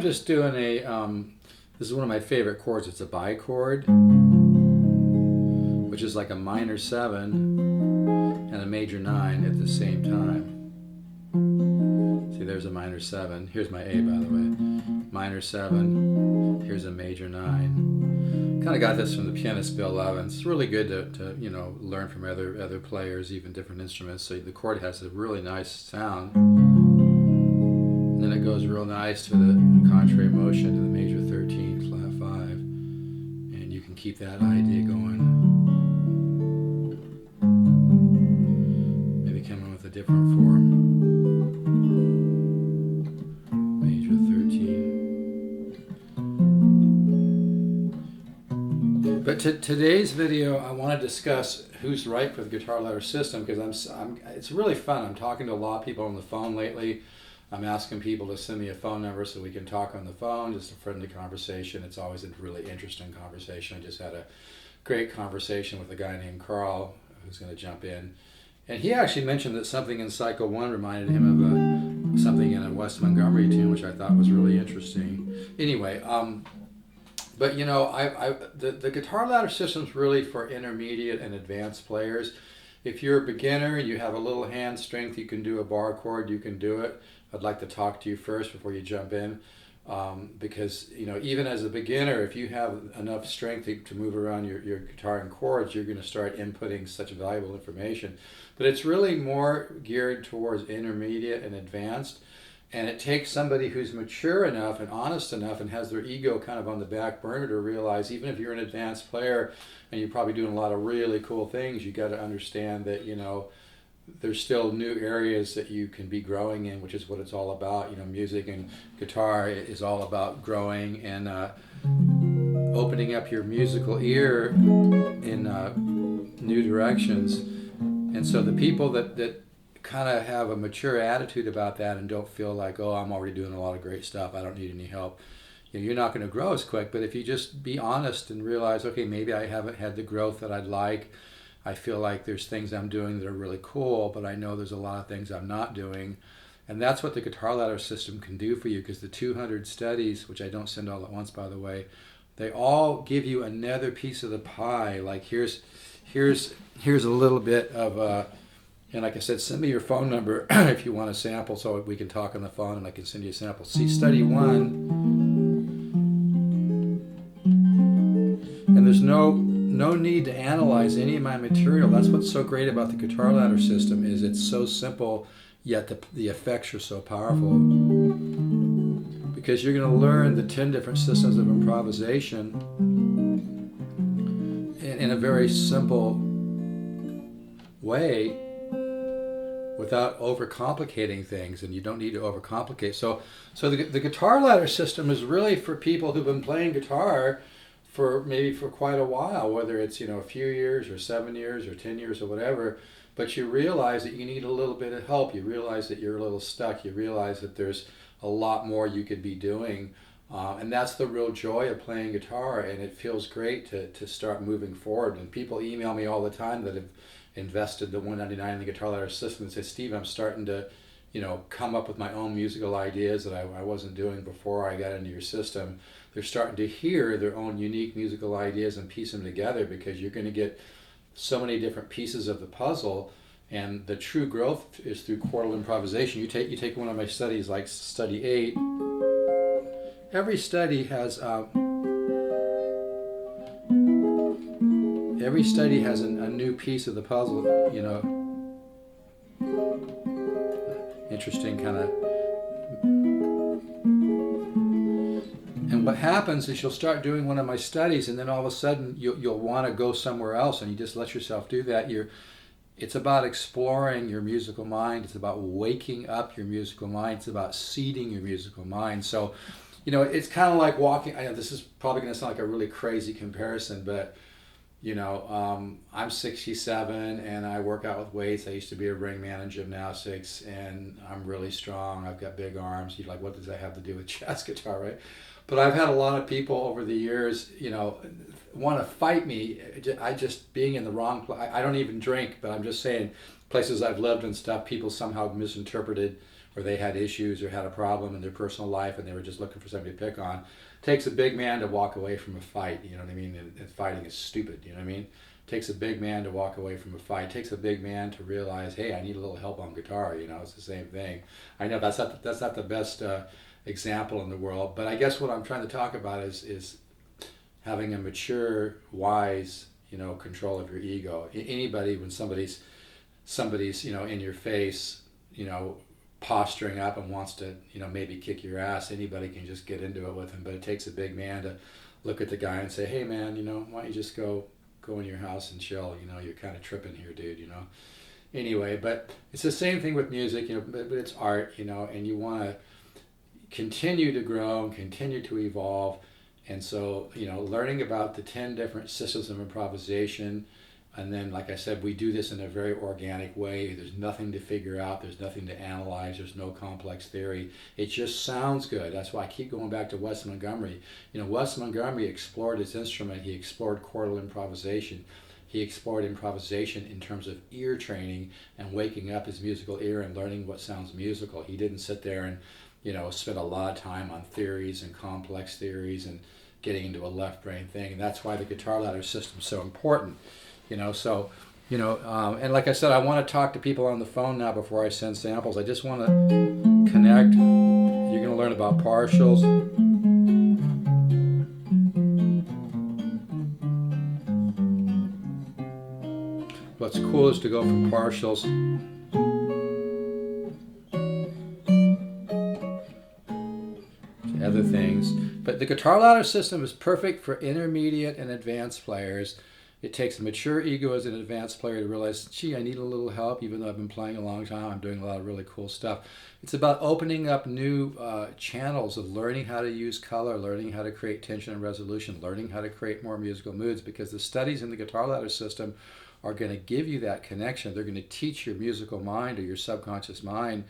just doing a, this is one of my favorite chords. It's a bichord, which is like a minor 7 and a major 9 at the same time. See, there's a minor 7. Here's my A, by the way. Minor 7. Here's a major 9. Kind of got this from the pianist Bill Evans. It's really good to you know, learn from other players, even different instruments. So the chord has a really nice sound. And then it goes real nice to the contrary motion to the major 13, flat 5. And you can keep that idea going. Maybe come in with a different form. Major 13. But today's video, I want to discuss who's right for the guitar ladder system, because it's really fun. I'm talking to a lot of people on the phone lately. I'm asking people to send me a phone number so we can talk on the phone, just a friendly conversation. It's always a really interesting conversation. I just had a great conversation with a guy named Carl who's going to jump in. And he actually mentioned that something in Cycle 1 reminded him of something in a Wes Montgomery tune, which I thought was really interesting. Anyway, but you know, the guitar ladder system's really for intermediate and advanced players. If you're a beginner and you have a little hand strength, you can do a bar chord, you can do it. I'd like to talk to you first before you jump in, because you know, even as a beginner, if you have enough strength to move around your guitar and chords, you're going to start inputting such valuable information. But it's really more geared towards intermediate and advanced, and it takes somebody who's mature enough and honest enough and has their ego kind of on the back burner to realize, even if you're an advanced player and you're probably doing a lot of really cool things, you got to understand that, you know, there's still new areas that you can be growing in, which is what it's all about. You know, music and guitar is all about growing and opening up your musical ear in new directions. And so the people that kind of have a mature attitude about that and don't feel like, oh, I'm already doing a lot of great stuff, I don't need any help, you know, you're not going to grow as quick. But if you just be honest and realize, okay, maybe I haven't had the growth that I'd like, I feel like there's things I'm doing that are really cool, but I know there's a lot of things I'm not doing. And that's what the guitar ladder system can do for you, because the 200 studies, which I don't send all at once, by the way, they all give you another piece of the pie. Like here's a little bit of, and like I said, send me your phone number if you want a sample so we can talk on the phone and I can send you a sample. See study 1, and there's no need to analyze any of my material. That's what's so great about the guitar ladder system, is it's so simple, yet the effects are so powerful. Because you're going to learn the 10 different systems of improvisation in a very simple way without overcomplicating things, and you don't need to overcomplicate. So the guitar ladder system is really for people who've been playing guitar for quite a while, whether it's, you know, a few years or 7 years or 10 years or whatever, but you realize that you need a little bit of help. You realize that you're a little stuck. You realize that there's a lot more you could be doing. And that's the real joy of playing guitar, and it feels great to start moving forward. And people email me all the time that have invested the $199 in the guitar ladder system and say, Steve, I'm starting to, you know, come up with my own musical ideas that I wasn't doing before I got into your system. They're starting to hear their own unique musical ideas and piece them together, because you're going to get so many different pieces of the puzzle. And the true growth is through chordal improvisation. You take one of my studies, like study 8. Every study has a new piece of the puzzle. You know, interesting kind of. And what happens is you'll start doing one of my studies, and then all of a sudden you'll want to go somewhere else, and you just let yourself do that. It's about exploring your musical mind. It's about waking up your musical mind. It's about seeding your musical mind. So, you know, it's kind of like walking. I know this is probably going to sound like a really crazy comparison, but you know, I'm 67 and I work out with weights. I used to be a ring man in gymnastics, and I'm really strong. I've got big arms. You're like, what does that have to do with jazz guitar, right? But I've had a lot of people over the years, you know, want to fight me. I just being in the wrong place. I don't even drink, but I'm just saying, places I've lived and stuff, people somehow misinterpreted or they had issues or had a problem in their personal life and they were just looking for somebody to pick on. It takes a big man to walk away from a fight, you know what I mean? And fighting is stupid, you know what I mean? It takes a big man to walk away from a fight. It takes a big man to realize, hey, I need a little help on guitar, you know, it's the same thing. I know that's not the best example in the world, but I guess what I'm trying to talk about is having a mature, wise, you know, control of your ego. Anybody, when somebody's you know, in your face, you know, posturing up and wants to, you know, maybe kick your ass, anybody can just get into it with him. But it takes a big man to look at the guy and say, hey man, you know, why don't you just go in your house and chill, you know, you're kind of tripping here, dude, you know. Anyway, but it's the same thing with music, you know, but it's art, you know, and you want to continue to grow and continue to evolve. And so, you know, learning about the 10 different systems of improvisation, and then, like I said, we do this in a very organic way. There's nothing to figure out. There's nothing to analyze. There's no complex theory. It just sounds good. That's why I keep going back to Wes Montgomery. You know, Wes Montgomery explored his instrument. He explored chordal improvisation. He explored improvisation in terms of ear training and waking up his musical ear and learning what sounds musical. He didn't sit there and, you know, spend a lot of time on theories and complex theories and getting into a left brain thing. And that's why the guitar ladder system is so important. You know, so, you know, and like I said, I want to talk to people on the phone now before I send samples. I just want to connect. You're going to learn about partials. What's cool is to go from partials to other things. But the guitar ladder system is perfect for intermediate and advanced players. It takes a mature ego as an advanced player to realize, gee, I need a little help, even though I've been playing a long time. I'm doing a lot of really cool stuff. It's about opening up new channels of learning how to use color, learning how to create tension and resolution, learning how to create more musical moods, because the studies in the guitar ladder system are going to give you that connection. They're going to teach your musical mind or your subconscious mind,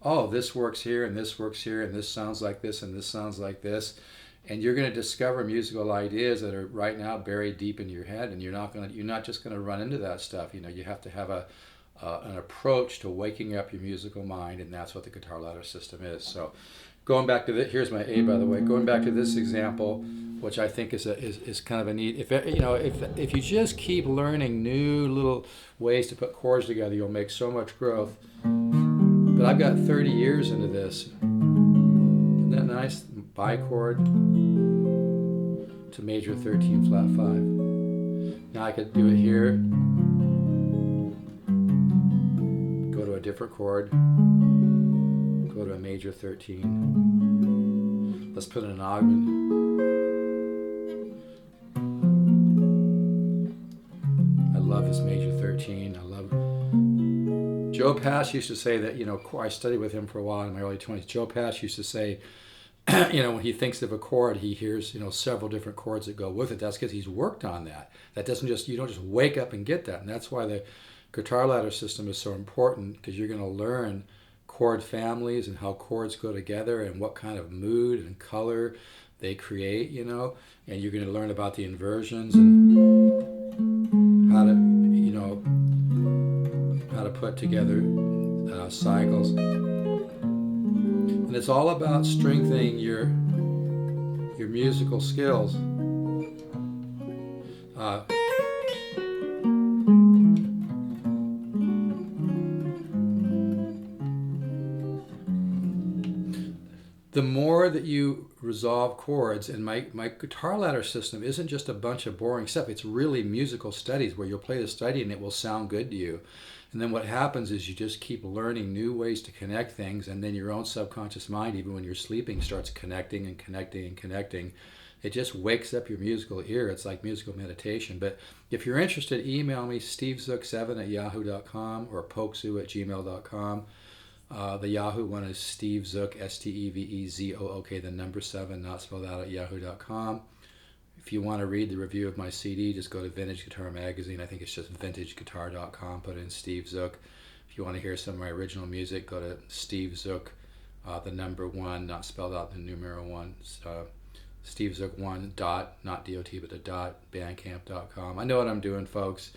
oh, this works here and this works here and this sounds like this and this sounds like this. And you're going to discover musical ideas that are right now buried deep in your head, and you're not just going to run into that stuff. You know, you have to have an approach to waking up your musical mind, and that's what the guitar ladder system is. So, going back to here's my A, by the way. Going back to this example, which I think is kind of a neat. If you just keep learning new little ways to put chords together, you'll make so much growth. But I've got 30 years into this. Isn't that nice? Bichord to major 13 flat 5. Now I could do it here, go to a different chord, go to a major 13. Let's put in an augment. I love this major 13. I love Joe Pass used to say that, you know, I studied with him for a while in my early 20s. Joe Pass used to say, you know, when he thinks of a chord, he hears, you know, several different chords that go with it. That's because he's worked on that. That doesn't just, you don't just wake up and get that. And that's why the guitar ladder system is so important, because you're going to learn chord families and how chords go together and what kind of mood and color they create, you know, and you're going to learn about the inversions and how to, you know, how to put together cycles. And it's all about strengthening your musical skills. The more that you resolve chords, and my guitar ladder system isn't just a bunch of boring stuff. It's really musical studies where you'll play the study and it will sound good to you. And then what happens is you just keep learning new ways to connect things, and then your own subconscious mind, even when you're sleeping, starts connecting and connecting and connecting. It just wakes up your musical ear. It's like musical meditation. But if you're interested, email me, stevezook7@yahoo.com or polkzoo@gmail.com. The Yahoo one is stevezook, STEVEZOOK, the number 7, not spelled out, at yahoo.com. If you want to read the review of my CD, just go to Vintage Guitar Magazine. I think it's just vintageguitar.com. Put in Steve Zook. If you want to hear some of my original music, go to Steve Zook, the number 1, not spelled out, the numero 1. Steve Zook 1 dot, not DOT, but a dot, bandcamp.com. I know what I'm doing, folks.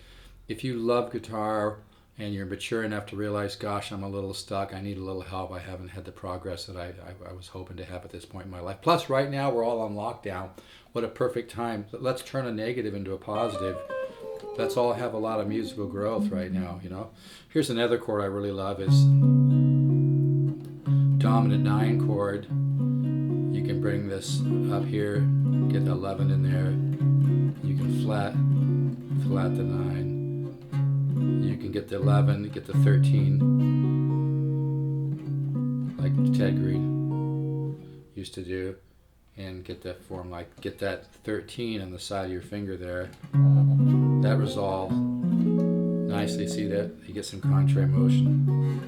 If you love guitar, and you're mature enough to realize, gosh, I'm a little stuck. I need a little help. I haven't had the progress that I was hoping to have at this point in my life. Plus, right now, we're all on lockdown. What a perfect time. Let's turn a negative into a positive. Let's all have a lot of musical growth right now, you know. Here's another chord I really love is dominant 9 chord. You can bring this up here, get 11 in there. You can flat the 9. You can get the 11, get the 13, like Ted Greene used to do, and get that form, like get that 13 on the side of your finger there. That resolves nicely. See that? You get some contrary motion.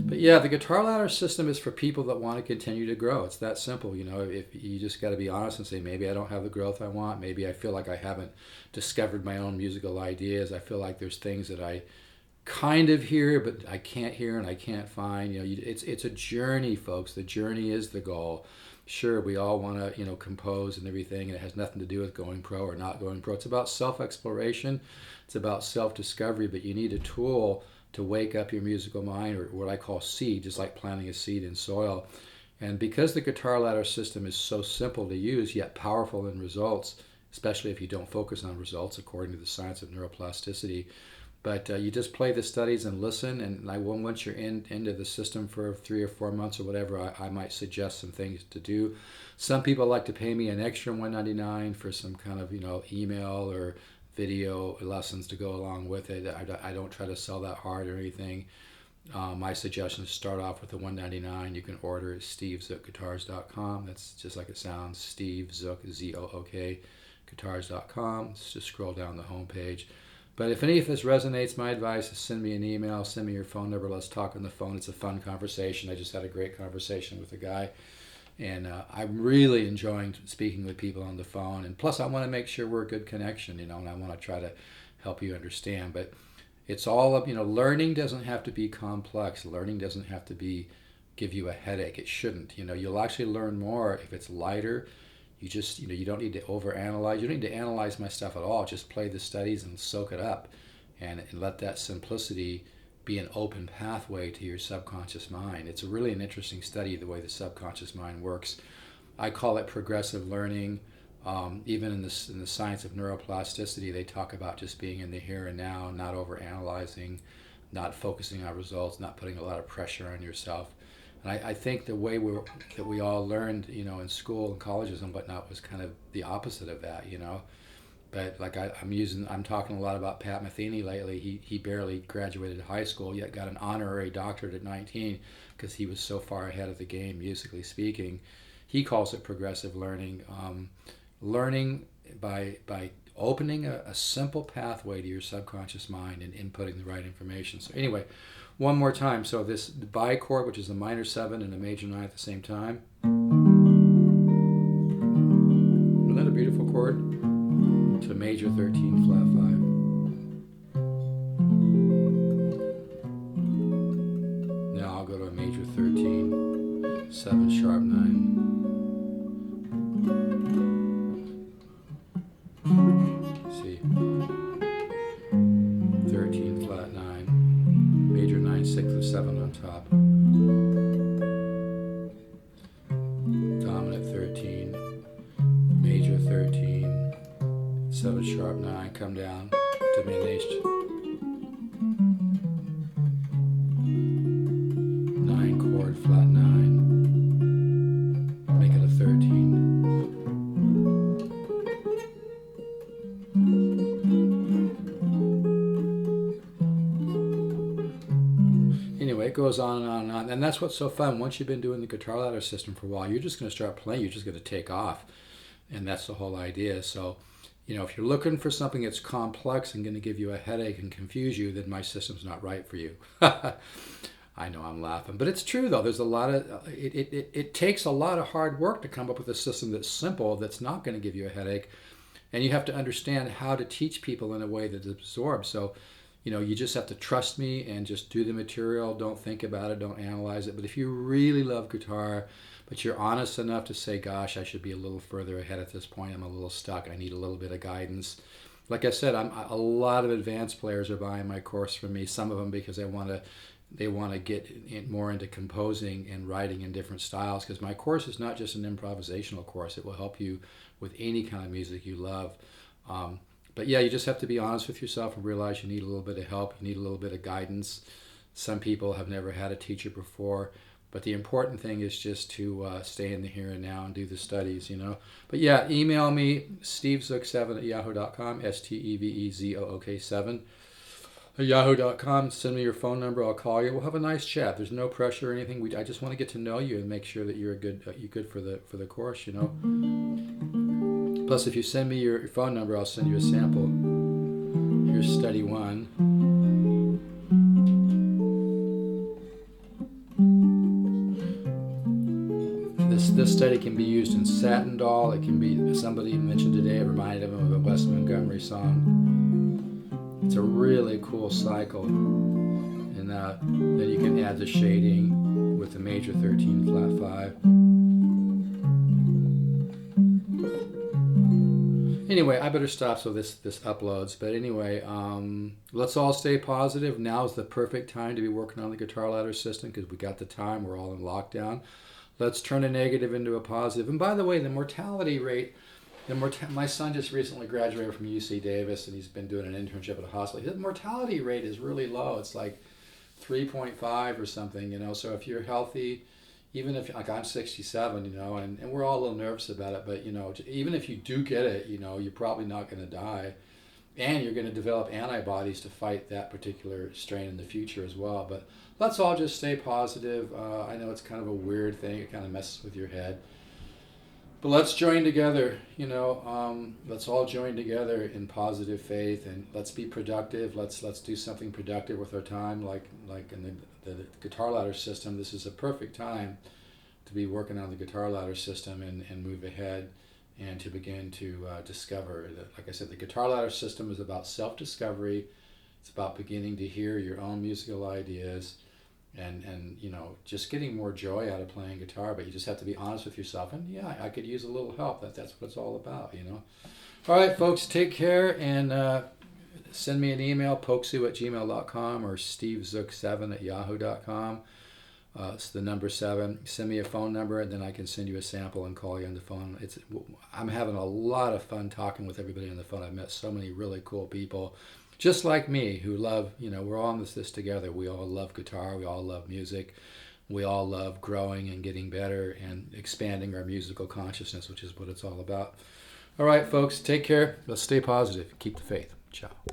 But yeah, the guitar ladder system is for people that want to continue to grow. It's that simple, you know. If you just got to be honest and say, maybe I don't have the growth I want. Maybe I feel like I haven't discovered my own musical ideas. I feel like there's things that I kind of hear, but I can't hear and I can't find. You know, it's a journey, folks. The journey is the goal. Sure, we all want to, you know, compose and everything, and it has nothing to do with going pro or not going pro. It's about self-exploration. It's about self-discovery, but you need a tool to wake up your musical mind, or what I call seed, just like planting a seed in soil. And because the guitar ladder system is so simple to use, yet powerful in results, especially if you don't focus on results, according to the science of neuroplasticity, but you just play the studies and listen, and once you're into the system for 3 or 4 months or whatever, I might suggest some things to do. Some people like to pay me an extra $199 for some kind of, you know, email or video lessons to go along with it. I don't try to sell that hard or anything. My suggestion is start off with the $199. You can order at stevezookguitars.com. That's just like it sounds, Steve Zook, Z-O-O-K, guitars.com. Just scroll down the homepage. But if any of this resonates, my advice is send me an email, send me your phone number, let's talk on the phone. It's a fun conversation. I just had a great conversation with a guy, and I'm really enjoying speaking with people on the phone. And plus, I want to make sure we're a good connection, you know, and I want to try to help you understand. But it's all up, you know, learning doesn't have to be complex. Learning doesn't have to give you a headache. It shouldn't. You know, you'll actually learn more if it's lighter. You just, you know, you don't need to overanalyze. You don't need to analyze my stuff at all. Just play the studies and soak it up, and let that simplicity be an open pathway to your subconscious mind. It's really an interesting study, the way the subconscious mind works. I call it progressive learning. Even in the science of neuroplasticity, they talk about just being in the here and now, not overanalyzing, not focusing on results, not putting a lot of pressure on yourself. And I think the way that we all learned, you know, in school and colleges and whatnot was kind of the opposite of that, you know. But like I'm talking a lot about Pat Metheny lately. He barely graduated high school, yet got an honorary doctorate at 19 because he was so far ahead of the game, musically speaking. He calls it progressive learning. Learning by opening a simple pathway to your subconscious mind and inputting the right information. So anyway, one more time. So this bi chord, which is a minor 7 and a major 9 at the same time. Isn't that a beautiful chord? To a major 13 flat 5. Now I'll go to a major 13, 7 sharp 9. See, 13 flat 9, major 9, 6 of 7 on top, dominant 13, major 13, 7 sharp 9, come down, diminished, 9 chord flat 9, make it a 13. Anyway, it goes on and on and on. And that's what's so fun. Once you've been doing the guitar ladder system for a while, you're just going to start playing. You're just going to take off. And that's the whole idea. So, you know, if you're looking for something that's complex and going to give you a headache and confuse you, then my system's not right for you. I know I'm laughing. But it's true, though. There's a lot of, it takes a lot of hard work to come up with a system that's simple, that's not going to give you a headache. And you have to understand how to teach people in a way that absorbs. So, you know, you just have to trust me and just do the material. Don't think about it. Don't analyze it. But if you really love guitar, but you're honest enough to say, gosh, I should be a little further ahead at this point. I'm a little stuck. I need a little bit of guidance. like I said, a lot of advanced players are buying my course from me. Some of them because they want to get more into composing and writing in different styles. Because my course is not just an improvisational course; it will help you with any kind of music you love. But yeah, you just have to be honest with yourself and realize you need a little bit of help. You need a little bit of guidance. Some people have never had a teacher before. But the important thing is just to stay in the here and now and do the studies, you know. But yeah, email me, stevezook7@yahoo.com, STEVEZOOK7 at yahoo.com. Send me your phone number. I'll call you. We'll have a nice chat. There's no pressure or anything. I just want to get to know you and make sure that you're good for the course, you know. Plus, if you send me your phone number, I'll send you a sample. Here's study 1. This study can be used in Satin Doll. It can be, somebody mentioned today, it reminded them of a Wes Montgomery song. It's a really cool cycle. And then you can add the shading with the major 13 flat 5. Anyway, I better stop so this uploads. But anyway, let's all stay positive. Now is the perfect time to be working on the guitar ladder system because we got the time. We're all in lockdown. Let's turn a negative into a positive. And by the way, the mortality rate, my son just recently graduated from UC Davis and he's been doing an internship at a hospital. His mortality rate is really low. It's like 3.5 or something, you know. So if you're healthy, even if, like I'm 67, you know, and we're all a little nervous about it, but, you know, even if you do get it, you know, you're probably not going to die. And you're going to develop antibodies to fight that particular strain in the future as well. But let's all just stay positive. I know it's kind of a weird thing. It kind of messes with your head. But let's join together, you know. Let's all join together in positive faith and let's be productive. Let's do something productive with our time. Like in the guitar ladder system, this is a perfect time to be working on the guitar ladder system and move ahead. And to begin to discover that, like I said, the guitar ladder system is about self-discovery. It's about beginning to hear your own musical ideas and you know, just getting more joy out of playing guitar. But you just have to be honest with yourself. And yeah, I could use a little help. That's what it's all about, you know. All right, folks, take care and send me an email, polkzoo@gmail.com or stevezook7@yahoo.com. It's the number 7. Send me a phone number, and then I can send you a sample and call you on the phone. I'm having a lot of fun talking with everybody on the phone. I've met so many really cool people, just like me, who love, you know, we're all in this together. We all love guitar. We all love music. We all love growing and getting better and expanding our musical consciousness, which is what it's all about. All right, folks, take care. Let's stay positive. Keep the faith. Ciao.